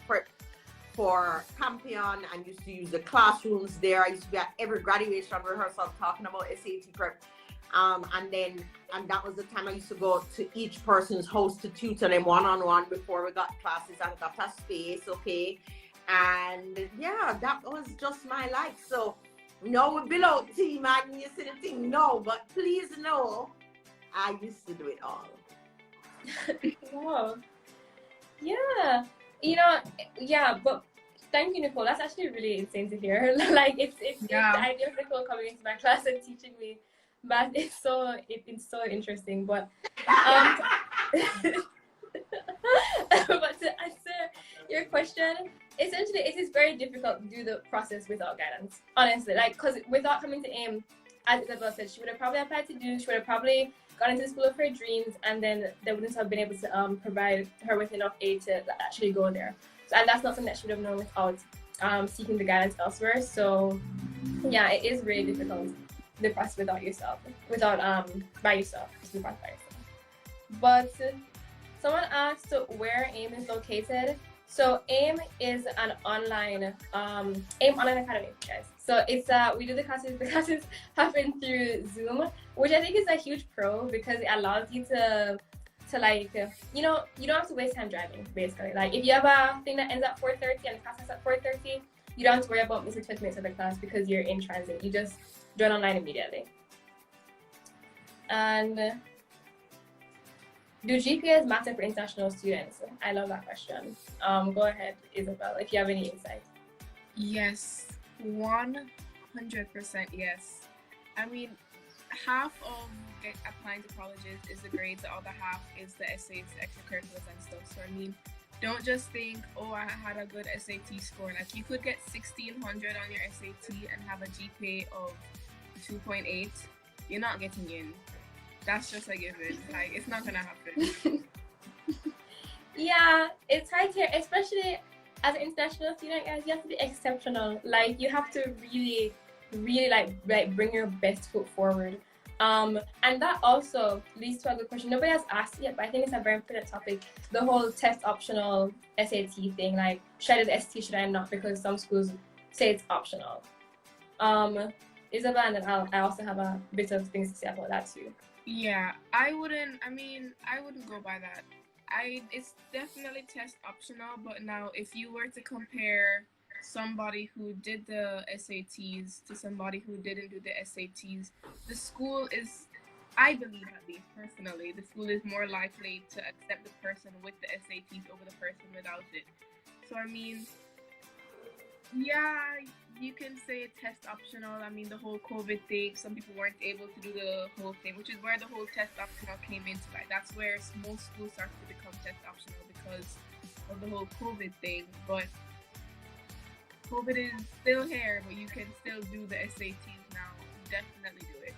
prep for Campion, and used to use the classrooms there. I used to be at every graduation rehearsal talking about SAT prep. And that was the time I used to go to each person's house to tutor them one-on-one before we got classes and got a space, okay? And yeah, that was just my life. So no, we below team and you see the thing, no, but please know, I used to do it all. Wow. Yeah. You know, yeah, but thank you, Nicole. That's actually really insane to hear. Like, it's the idea of Nicole coming into my class and teaching me math. It's so interesting. But but to answer your question, essentially, it is very difficult to do the process without guidance. Honestly, like, because without coming to AIM, as Isabel said, she would have probably applied to Duke. She would have probably gone into the school of her dreams, and then they wouldn't have been able to provide her with enough aid to actually go there. So, and that's not something that she would have known without seeking the guidance elsewhere. So Yeah, it is really difficult to pass without yourself, without by yourself, to be passed by yourself. But someone asked where AIM is located. So AIM is an online AIM online academy, guys. So it's we do the classes happen through Zoom, which I think is a huge pro because it allows you to like you know, you don't have to waste time driving basically. Like if you have a thing that ends at 4:30 and the class ends at 4:30, you don't have to worry about missing 20 minutes of the class because you're in transit. You just join online immediately. And do GPAs matter for international students? I love that question. Go ahead, Isabel, if you have any insight. Yes, 100% yes. I mean, half of applying to colleges is the grades, the other half is the essays, the extracurriculars and stuff. So I mean, don't just think, oh, I had a good SAT score. Like you could get 1600 on your SAT and have a GPA of 2.8. You're not getting in. That's just a given. Like it's not gonna happen. Yeah, it's hard here, especially as an international student, guys. You have to be exceptional. Like you have to really like bring your best foot forward. And that also leads to a good question. Nobody has asked it yet, but I think it's a very important topic. The whole test optional SAT thing. Like, should I do the SAT? Should I not? Because some schools say it's optional. Isabel, and then I also have a bit of things to say about that too. Yeah, I wouldn't go by that. It's definitely test optional, but now if you were to compare somebody who did the SATs to somebody who didn't do the SATs, the school is, I believe at least personally, the school is more likely to accept the person with the SATs over the person without it. So I mean, yeah, you can say test optional. I mean, the whole COVID thing, some people weren't able to do the whole thing, which is where the whole test optional came into. Like, that's where most schools started to become test optional because of the whole COVID thing. But COVID is still here, but you can still do the SATs now. Definitely do it.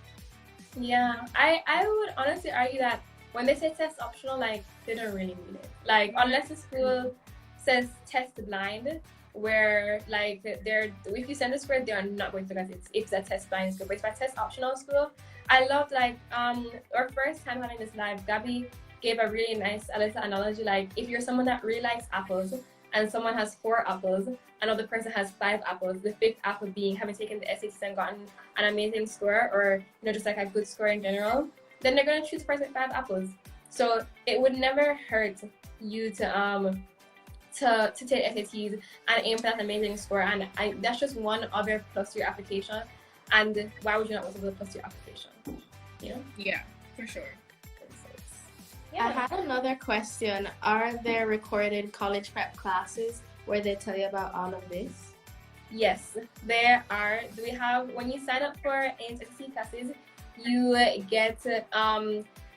Yeah, I would honestly argue that when they say test optional, like, they don't really mean it. Like, unless the school says test blind, where like if you send a score, they are not going to look at it. It's a test blind school, but it's a test optional school. I love like our first time having this live, Gabby gave a really nice little analogy. Like if you're someone that really likes apples and someone has 4 apples, another person has 5 apples, the 5th apple being having taken the SATs and gotten an amazing score, or you know, just like a good score in general, then they're gonna choose the person with 5 apples. So it would never hurt you to take SATs and aim for that amazing score, and that's just one other plus to your application. And why would you not want to do a plus to your application? You know? Yeah, for sure. Yeah. I had another question. Are there recorded college prep classes where they tell you about all of this? Yes, there are. We have, when you sign up for AIMS classes, you get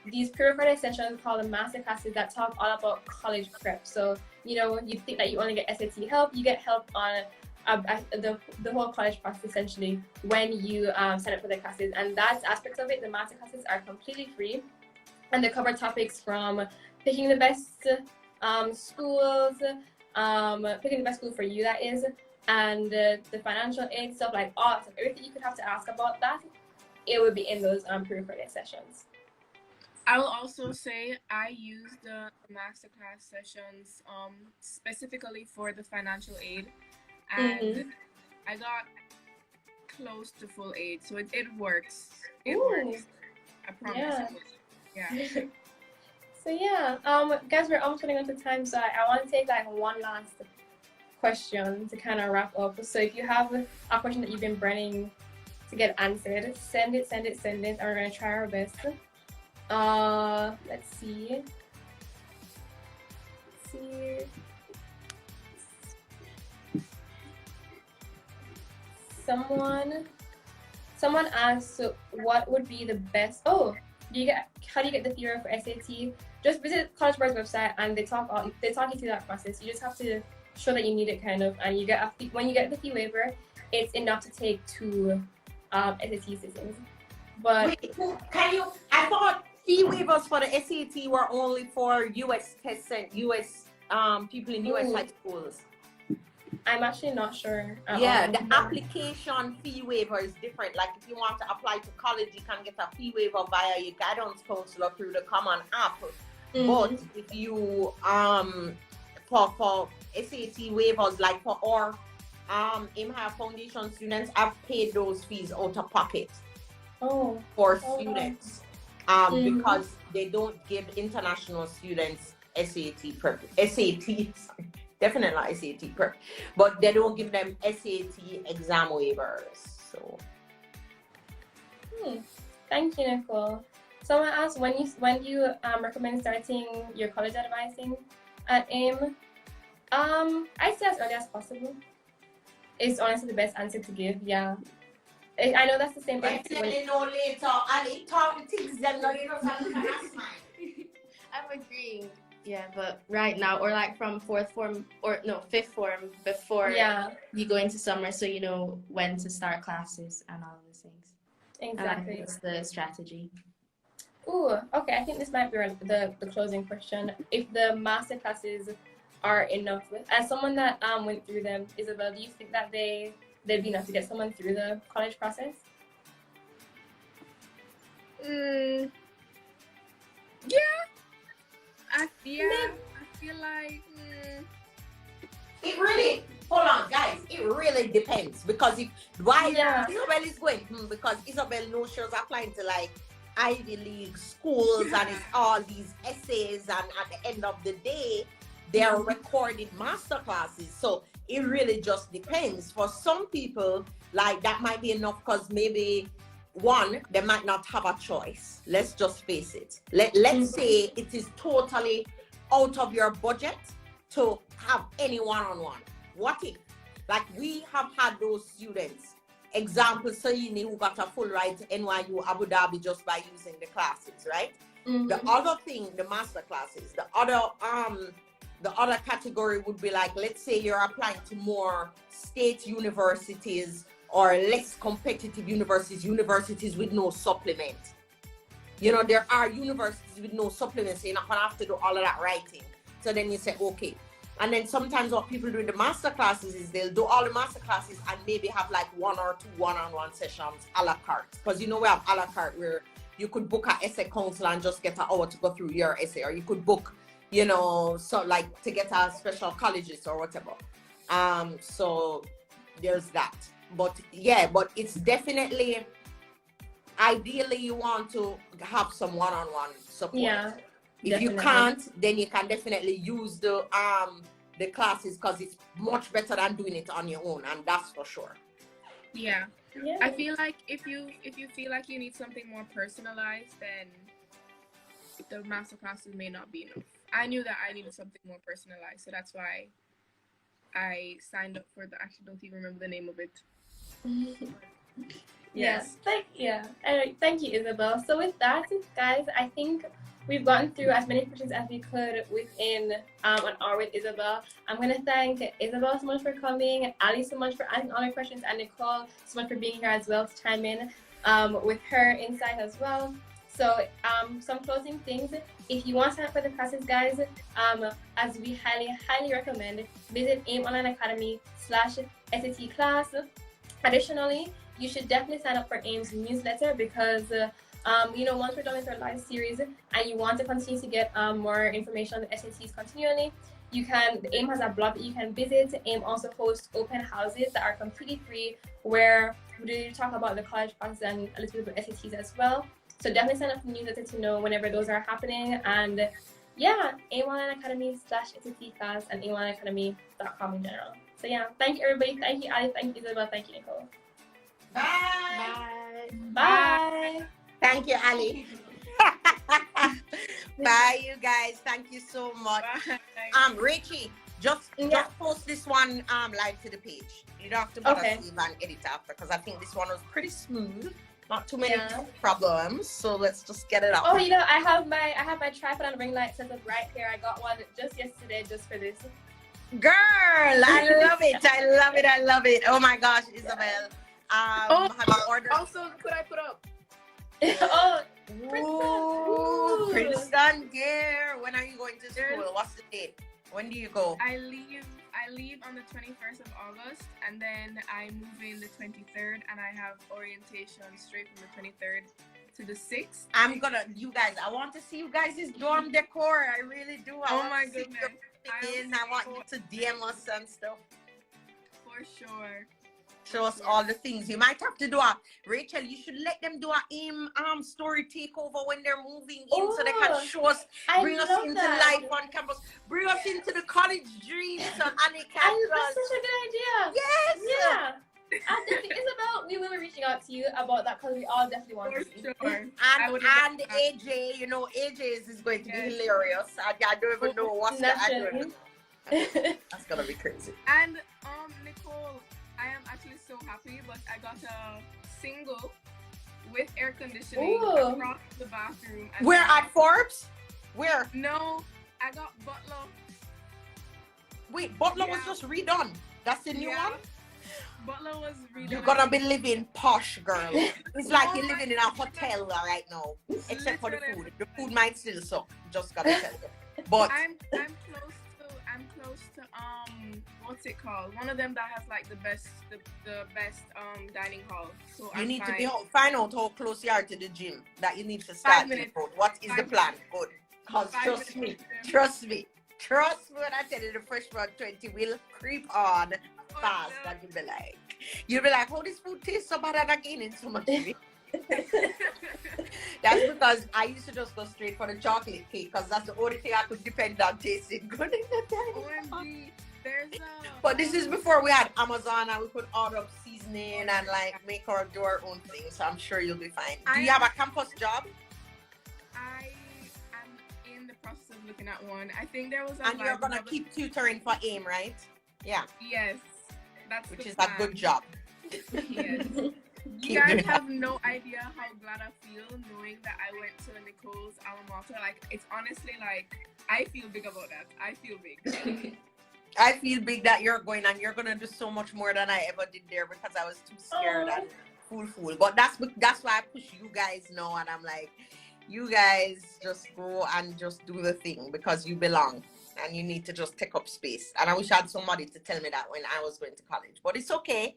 these pre-recorded sessions called the master classes that talk all about college prep. So, you know, you think that you only get SAT help, you get help on the whole college process essentially when you sign up for the classes. And that aspect of it, the master classes are completely free. And they cover topics from picking the best schools, picking the best school for you, that is, and the financial aid stuff, like awesome. Everything you could have to ask about that, it would be in those pre-recorded sessions. I will also say I use the masterclass sessions specifically for the financial aid, and I got close to full aid, so it works. It works. I promise. Yeah. It works. Yeah. So yeah, guys, we're almost running out of time, so I want to take like one last question to kind of wrap up. So if you have a question that you've been burning to get answered, send it, and we're gonna try our best. Let's see. Someone asked, what would be the best? Oh, how do you get the fee waiver for SAT? Just visit College Board's website, and they talk you through that process. You just have to show that you need it, kind of, and you get when you get the fee waiver, it's enough to take 2 SAT systems. But wait, I thought fee waivers for the SAT were only for US tests and US people in US high schools. I'm actually not sure. Yeah, the application fee waiver is different. Like if you want to apply to college, you can get a fee waiver via your guidance counselor through the Common App. But if you for SAT waivers, like for our Aim High Foundation students, I've paid those fees out of pocket for students because they don't give international students SAT prep. SAT, definitely not SAT prep, but they don't give them SAT exam waivers. So, thank you, Nicole. Someone asked when do you recommend starting your college advising at AIM? I'd say as early as possible. It's honestly the best answer to give. Yeah, I know that's the same answer. Definitely no later. I talk the things them now. You know something. I'm agreeing. Yeah, but right now, or like from fifth form before you go into summer, so you know when to start classes and all those things. Exactly. That's the strategy. Ooh, okay. I think this might be the closing question. If the master classes are enough, as someone that went through them, Isabel, do you think that they'd be enough to get someone through the college process? Yeah. I feel like it really. Hold on, guys. It really depends because Isabel is going because Isabel knows she was applying to like Ivy League schools and it's all these essays, and at the end of the day, they are recorded master classes. So it really just depends. For some people, like that might be enough because maybe one, they might not have a choice. Let's just face it. Let's say it is totally out of your budget to have any one-on-one. What if? Like we have had those students. Example, Sayini, who got a full ride to NYU Abu Dhabi just by using the classes, right? The other thing, the master classes, the other category would be like, let's say you're applying to more state universities or less competitive universities with no supplement. You know, there are universities with no supplement, so you're not gonna have to do all of that writing. So then you say, okay. And then sometimes what people do in the master classes is they'll do all the master classes and maybe have like one or two one-on-one sessions a la carte. Because you know we have a la carte where you could book an essay counsel and just get an hour to go through your essay, or you could book, you know, so like to get a special colleges or whatever. So there's that. But yeah, but it's definitely, ideally you want to have some one-on-one support. Yeah. If you can't, then you can definitely use the classes because it's much better than doing it on your own, and that's for sure. Yeah. I feel like if you feel like you need something more personalized, then the master classes may not be enough. I knew that I needed something more personalized, so that's why I signed up for the. Actually, don't even remember the name of it. Yes. Anyway, thank you, Isabel. So with that, guys, I think we've gotten through as many questions as we could within an hour with Isabel. I'm going to thank Isabel so much for coming, Ali so much for asking all her questions, and Nicole so much for being here as well to chime in with her insight as well. So some closing things. If you want to sign up for the classes, guys, as we highly recommend, visit AIM Online Academy /SAT class. Additionally, you should definitely sign up for AIM's newsletter because you know, once we're done with our live series and you want to continue to get more information on the SATs continually, AIM has a blog that you can visit. AIM also hosts open houses that are completely free where we talk about the college process and a little bit about SATs as well. So definitely sign up for the newsletter to know whenever those are happening. And yeah, AIM Online Academy /SAT class and AIMOnlineAcademy.com in general. So yeah, thank you everybody. Thank you, Ali. Thank you, Isabel. Thank you, Nicole. Bye. Bye. Thank you, Ali. Bye, you guys. Thank you so much. Bye. Richie, just post this one live to the page. You don't have to bother Steve and edit after because I think this one was pretty smooth. Not too many problems. So let's just get it out. Oh, you know, I have my tripod and ring light set up right here. I got one just yesterday just for this. Girl, I love it. I love it. I love it. Oh my gosh, Isabel. Have you ordered? Also, could I put up? Oh, Princeton, dear. When are you going to school? What's the date? When do you go? I leave I leave on the 21st of August, and then I move in the 23rd, and I have orientation straight from the 23rd to the 6th. You guys, I want to see you guys' dorm decor. I really do. I want my to see goodness. I want you to DM us and stuff. For sure. Show us all the things. You might have to do Rachel, you should let them do a story takeover when they're moving in so they can show us, bring us into life on campus, bring us into the college dreams on Annie campus. That's such a good idea. Yes. Yeah. Isabel, we will be reaching out to you about that because we all definitely want to see. Sure. And AJ, you know, AJ's is going to be hilarious. I don't even know what's going to That's gonna be crazy. And Nicole, I am actually so happy, but I got a single with air conditioning across the bathroom. Where at Forbes? Where? No, I got Butler. Wait, Butler was just redone. That's the new one? Butler was redone. You're gonna be living posh, girl. It's like you're living in a hotel right now. Except for the food. The food might still suck. Just gotta tell you. But I'm close to what's it called? One of them that has like the best dining hall. So you need fine. to find out how close you are to the gym that you need to start. 5 minutes. What is the plan? Good. Because trust me when I tell you the freshman 20 will creep on fast. No. And you'll be like, oh, this food tastes so bad and I'm gaining so much weight. That's because I used to just go straight for the chocolate cake because that's the only thing I could depend on tasting good in the day. OMG, there's But this is before we had Amazon and we could order up seasoning and like do our own thing. So I'm sure you'll be fine. Do you have a campus job? I am in the process of looking at one. I think there was and you're gonna keep tutoring for AIM, right? Yeah. Yes, which is a good job. Yes. You guys have no idea how glad I feel knowing that I went to Nicole's alma mater. Like, it's honestly like, I feel big about that. I feel big. I feel big that you're going and you're going to do so much more than I ever did there because I was too scared and fool. But that's why I push you guys now and I'm like, you guys just go and just do the thing because you belong and you need to just take up space. And I wish I had somebody to tell me that when I was going to college. But it's okay.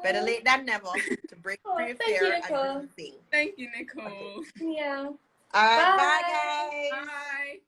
Better late than never to break free fair and do the thing. Thank you, Nicole. Yeah. Bye, guys. Bye.